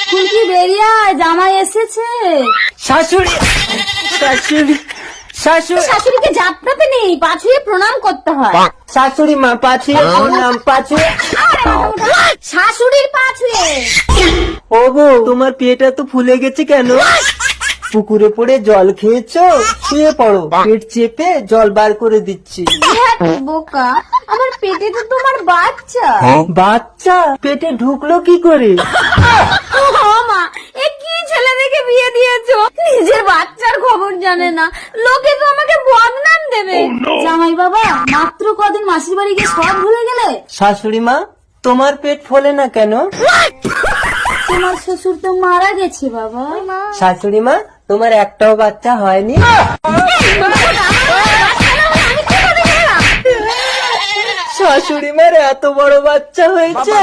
ফুলকি বেরিয়ে আয়, জামাই এসেছে। শাশুড়ি শাশুড়ি শাশুড়ি শাশুড়িকে জাপটাতে নেই, পাছুয়ে প্রণাম করতে হয়। শাশুড়ি মা পাছুয়ে প্রণাম পাছুয়ে। শাশুড়ির পাছুয়ে। ওগো তোমার পেটটা তো ফুলে গেছে কেন? পুকুরে পড়ে জল খেয়েছো? শুয়ে পড়ো, পেট চেপে জল বার করে দিচ্ছি। বোকা, আমার পেটে তো তোমার বাচ্চা। বাচ্চা পেটে ঢুকলো কি করে? ও মা, এ কি ছেলে দেখে বিয়ে দিয়েছো? নিজের বাচ্চার খবর জানে না, লোকে তো আমাকে বদনাম দেবে। জামাই বাবা, মাত্র কদিন মাসির বাড়ি গিয়ে সব ভুলে গেলে। শাশুড়ি মা তোমার পেট ফোলে না কেন? তোমার শ্বশুর তো মারা গেছে বাবা। শাশুড়ি মা তোমার একটাও বাচ্চা হয়নি? শাশুড়ি মার এত বড় বাচ্চা হয়েছে।